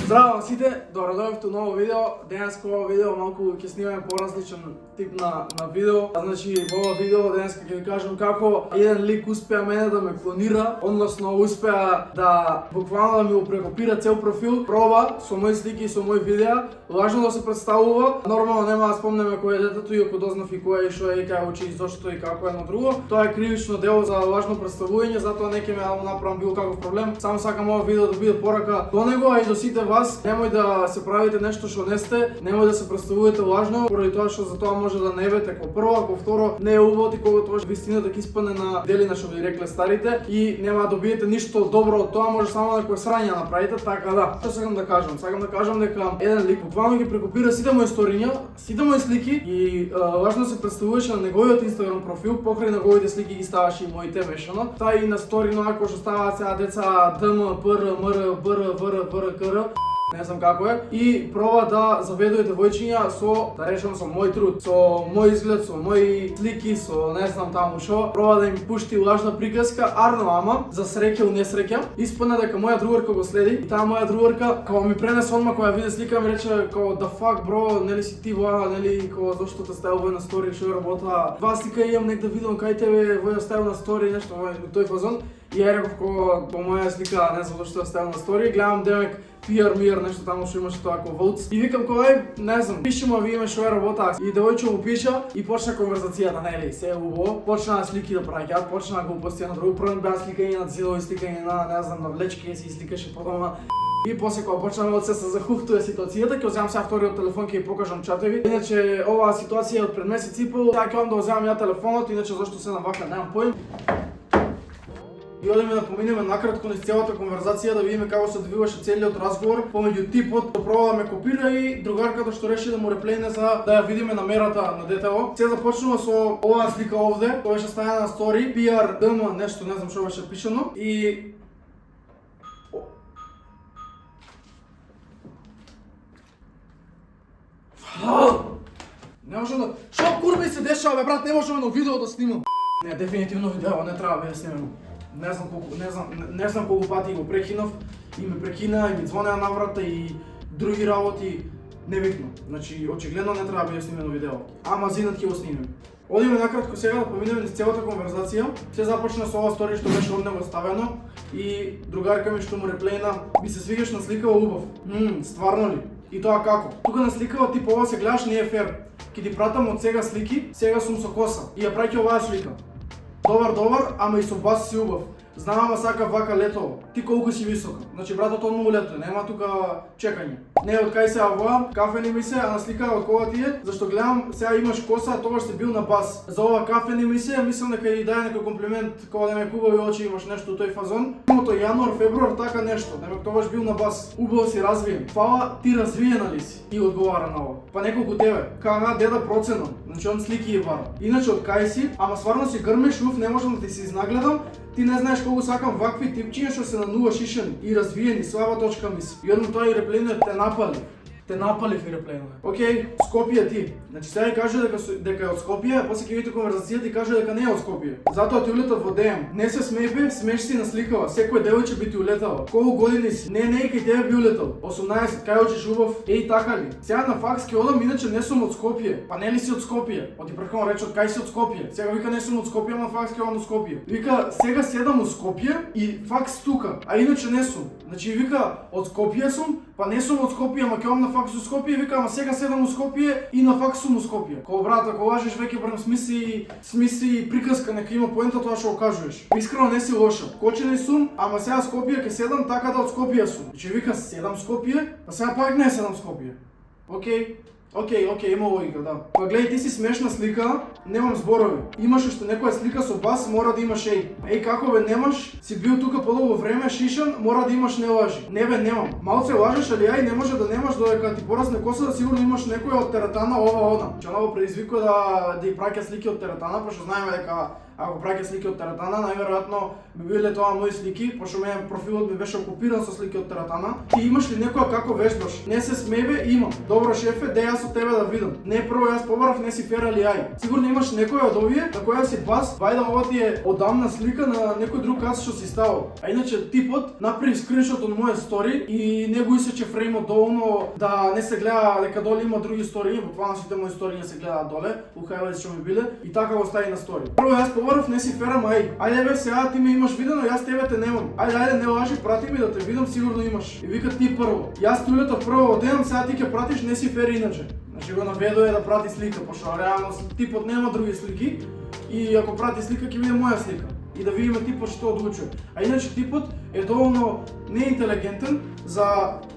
Здраво сите, добродојавте ново видео. Денеска ово видео малку ќе снимаме поразличен тип на видео. Значи во ова видео денеска ќе ви кажам како еден лик успеа мене да ме клонира, односно успеа да буквално да ми го прекопира цел профил, проба со мои слики и со мои видеа, лажно да се представува. Нормално нема да спомнеме кој е детето и ако дознав и кој е и што е и кај учи и зошто и како едно друго. Тоа е кривично дело за лажно представување, затоа не ќе ме да направам било каков проблем. Само сакам ова видео да биде порака до него, а и до сите вас. Немој да се правите нешто што не сте, немој да се представувате лажно, поради тоа што за тоа може да не бете како прво, ако второ не е убаво и кога тоа вистината ќе испадне на делина што ви рекле старите и нема да добиете ништо добро од тоа, може само некој срање направите, така да. Што сакам да кажам? Сакам да кажам дека еден лик буквално ги прекопира сите мои сториња, сите мои слики и лажно се представуваше на неговиот Инстаграм профил, покрај неговите слики ги ставаше и моите мешано. Та и на сторино ако што ставаат сега деца ДМ, ПР, МР, БР, ВР, ВР, КР, не знам како е, и проба да заведува девојчиња со, да речам, со мој труд, со мој изглед, со мои слики, со не знам таму што, проба да им пушти лажна приказка, арно ама, за среќа у несреќа, испадна дека моја другарка го следи и таа моја другарка, кога ми пренесе одма кога виде слика ми рече како the fuck bro, нели си ти воа, нели кога зошто те ставил на стори, што работа, два слика имам нек да видам кај тебе, воја ставил на стори, нешто во тој фазон. И ја реков кога по моја слика, не знам зашто ја ставил на стори, гледам демек PR нешто таму што имаше тоа како votes. И викам кој, не знам, пиши му ви име што е работа. И девојче му пиша и почна конверзацијата, нели, се е убаво. Почна слики да праќаат, почна глупости на друго, прво беа сликање на зидови, сликање на, не знам, на влечки, си сликаше по дома. И после кога почнаме од се захухтува ситуацијата, ќе земам сега вториот телефон ќе ја покажам чатови. Иначе оваа ситуација од пред месец и пол, сега ќе да земам ја телефонот, иначе зашто се навака, немам поим. И одиме да поминеме накратко низ целата конверзација да видиме како се одвиваше целиот разговор помеѓу типот што проба да ме копира и другарката што реши да му реплейне за да ја видиме намерата на детево. Се започнува со оваа слика овде, тоа беше ставена на стори, PR, ДМ, нешто не знам што беше пишано и не можам да... Шо курби се дешава, бе брат, не можам на видео да снимам. Не, дефинитивно видео не треба да снимам. Не знам колку пати го прекинав и ме прекина и ми звонеа на врата и други работи, небитно. Значи очигледно не треба да биде снимено видео. Ама зинат ќе го снимем. Одиме накратко сега да поминеме низ целата конверзација. Се започна со ова стори што беше од него ставено и другарка ми што му реплейна: "Би се свигаш на сликава убав." Стварно ли? И тоа како? Тука на сликава ти ова се гледаш не е фер. Ќе ти пратам од сега слики, сега сум со коса и ја праќа оваа слика. Добар, ама и со бас си убав. Знам, ама сака вака летово. Ти колку си висока? Значи братот одму лето, нема тука чекање. Не од кај се ова, кафе не ми се, а на слика од кога ти е, зашто гледам сега имаш коса, а тогаш си бил на бас. За ова кафе не ми се, мислам дека и даде некој комплимент кога да ме хубави очи, имаш нешто у тој фазон. Имото јануар, февруар, така нешто, демек тогаш бил на бас. Убаво си развиен. Фала, ти развиена ли си? И одговара на ова. Па неколку тебе. Кага деда проценам. Значи он слики е бара. Иначе од кај си, ама стварно си грмеш, не можам да ти се изнагледам. Ти не знаеш колку сакам вакви типчиња што се на нула шишени и развиени, слаба точка мис. И одно тоа и реплейнуе те напали. Те напали и реплейнуе. Океј, Скопје ти. Значи сега каже дека е од Скопје, а после ќе видите конверзацијата и каже дека не е од Скопје. Затоа ти улета во ДМ. Не се смеј бе, смеш си насликава. Секој девојче би ти улетало. Колку години си? Не, и кај тебе би улетал. 18, кај учиш убав? Еј така ли? Сега на факс ќе одам, иначе не сум од Скопје. Па не ли си од Скопје? Оти прекон рече од кај си од Скопје. Сега вика не сум од Скопје, ама факс ќе одам од Скопје. Вика сега седам од Скопје и факс тука, а иначе не сум. Значи вика од Скопје сум, па не сум од Скопје, ама ќе одам на факс од Скопје, вика ама сега седам од Скопје и на факс сум од Скопје. Кога брат, ако лажеш веќе барем смисли приказка, нека има поента тоа што го кажуваш. Искрено не си лоша. Кочени сум, ама сега Скопје ќе седам така да од Скопје сум. Значи вика седам Скопје, па сега пак не седам Скопје. Океј, има логика, да. Па гледај, ти си смешна слика, немам зборови. Имаш уште некоја слика со бас, мора да имаш еј. Како бе немаш? Си бил тука подолго време, шишан, мора да имаш не лажи. Не бе, немам. Малце лажеш, али не може да немаш додека ти порасне коса, сигурно имаш некоја од теретана ова она. Че много предизвикува да ја праќа слики од теретана, пошто знаеме дека ако праќа слики од теретана, најверојатно би биле тоа мои слики, пошто мене профилот ми беше окупиран со слики од теретана. Ти имаш ли некоја како вежбаш? Не се смеве, имам. Добро шефе, де јас со тебе да видам. Не прво јас побарав, не си фера ли ај. Сигурно имаш некоја од овие на која си бас, вајда ова ти е одамна слика на некој друг кац што си ставил. А иначе типот направи скриншот од моја стори и не го исече фреймот доволно да не се гледа дека доле има други стории, буквално сите мои стории се гледаат доле, ухајвајте што ми биле и така го стави на стори. Прво јас побарав, не си ферам, ајде бе сега ти ме имаш видено, јас тебе те немам. Ајде не лажи, прати ми да те видам, сигурно имаш. И вика ти прво. Јас ти улетав прво од еден, сега ти ќе пратиш, не си фер иначе. Значи го наведоа да прати слика, пошто реално типот нема други слики и ако прати слика ќе биде моја слика. И да видиме типот што одлучува. А иначе типот е доволно неинтелигентен за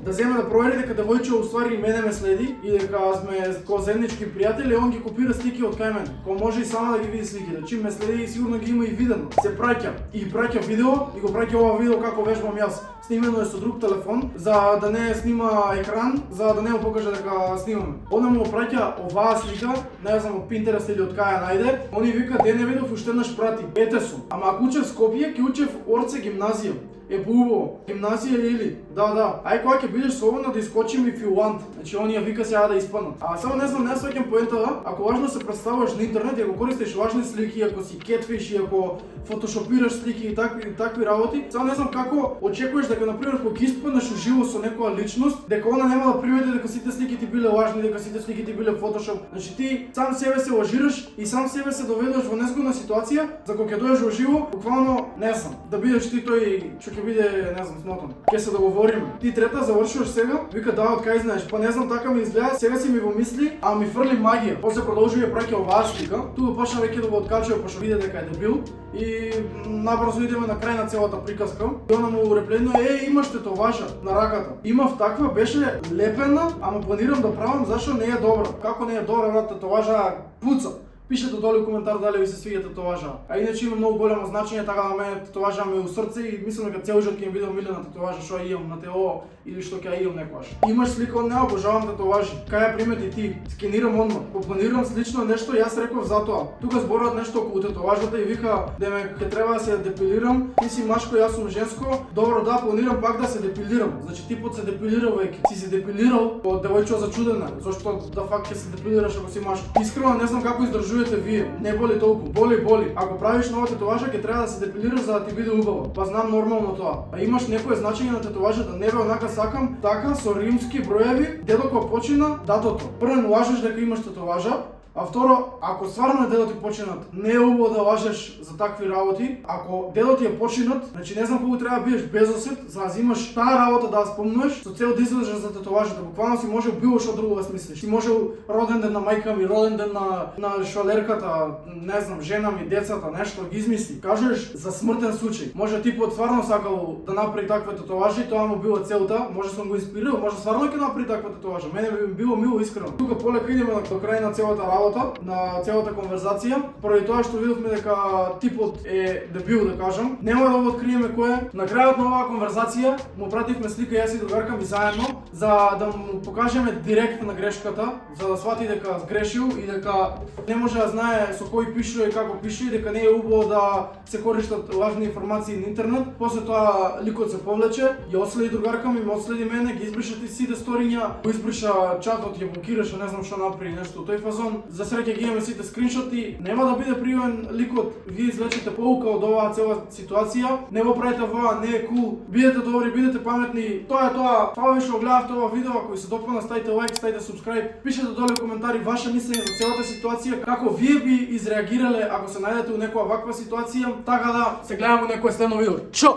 да земе да провери дека девојче уствари мене ме следи и дека сме заеднички пријатели, он ги копира слики од кај мене. Кој може и сама да ги види сликите. Чим ме следи сигурно ги има и видено. Се праќа и праќа видео и го праќа ова видео како вежбам јас. Снимено е со друг телефон за да не снима екран, за да не му покаже дека снимаме. Он му праќа оваа слика, не знам од Pinterest или од кај ја најде. Они вика де не видов уште еднаш прати. Ете сум. Ама ако учев Скопје, ќе учев Орце гимназија. Е поубаво. Гимназија или? Да. Ај кога ќе бидеш слободно да искочим и филант. Значи оние вика сега да испаднат. А само не знам, не сваќам поентата, ако важно се представуваш на интернет и ако користиш важни слики, ако си кетфиш и ако фотошопираш слики и такви работи, само не знам како очекуваш дека например кога испаднеш уживо со некоја личност, дека она нема да примети дека сите слики ти биле лажни, дека сите слики ти биле фотошоп. Значи ти сам себе се лажираш и сам себе се доведуваш во незгодна ситуација, за кога ќе дојдеш уживо, буквално не знам, да бидеш ти тој што ќе биде, не знам, смотан. Ќе се договориме. Ти трета завршуваш сега, вика да, од кај знаеш, па не знам, така ми изгледа, сега си ми во мисли, а ми фрли магија. После продолжува ја праќа оваа слика, тука почна веќе да го откачува пошто виде дека е дебил и набрзо идеме на крај на целата приказка. И она му репледно имаш тетоважа на раката. Имав таква, беше лепена, ама планирам да правам зашто не е добра. Како не е добра, брат, тетоважа пуца. Пишете долу у коментар дали ви се свиѓа татуажа. А иначе има многу големо значење, така да мене татуажа ми е у срце и мислам дека цел живот ќе ми биде омилена татуажа што ја имам на тело или што ќе ја имам некогаш. Имаш слика од неа, обожавам татуажи. Кај ја примети ти? Скенирам одма. Планирам слично нешто, јас реков затоа. Тука зборуваат нешто околу татуажата и вика дека ќе треба да се депилирам. Ти си машко, јас сум женско. Добро, да, планирам пак да се депилирам. Значи типот се депилирал веќе. Си се депилирал од девојче зачудена. Зошто да факт ќе се депилираш ако си машко? Искрено не знам како издржувате вие. Не боли толку. Боли. Ако правиш нова татуажа, ќе треба да се депилираш за да ти биде убаво. Па знам нормално тоа. А имаш некое значење на татуажата, не бе онака сакам, така со римски броеви, дедо почина датото. Првен лажеш дека имаш татуажа, а второ, ако стварно дедо ти починат, не е убаво да лажеш за такви работи. Ако дедо ти е починат, значи не знам колку треба да бидеш безосет за да имаш таа работа да ја спомнуваш со цел да излезеш за татуажата. Буквално си можел било што друго да смислиш. Си можел роден ден на мајка ми, роден ден на швалерката, не знам, жена ми, децата, нешто ги измисли. Кажеш за смртен случај. Може типот стварно сакал да направи таква татуажа и тоа му било целта. Може сум го инспирирал, може стварно ќе направи таква татуажа. Мене би било мило искрено. Тука полека идеме до крај на целата на целата конверзација, поради тоа што видовме дека типот е дебил, да кажам. Нема да го откриеме кој е. На крајот на оваа конверзација му пративме слика јас и другарка ми заедно за да му покажеме директ на грешката, за да свати дека сгрешил и дека не може да знае со кој пишува и како пишува и дека не е убаво да се користат лажни информации на интернет. После тоа ликот се повлече, ја отследи другарка ми, ме отследи мене, ги избриша сите сториња, го избриша чатот, ја блокираше, не знам што направи нешто тој фазон. За среќа ги имаме сите скриншоти, нема да биде пријавен ликот, вие извлечете поука од оваа цела ситуација, не го правите ова, не е кул, бидете добри, бидете паметни, тоа е тоа, фала ви што гледавте ова видео, ако ви се допадна ставите лайк, ставите subscribe, пишете долу коментари ваше мислење за целата ситуација, како вие би изреагирале ако се најдете у некоја ваква ситуација, така да се гледаме у некој следно видео. Чао!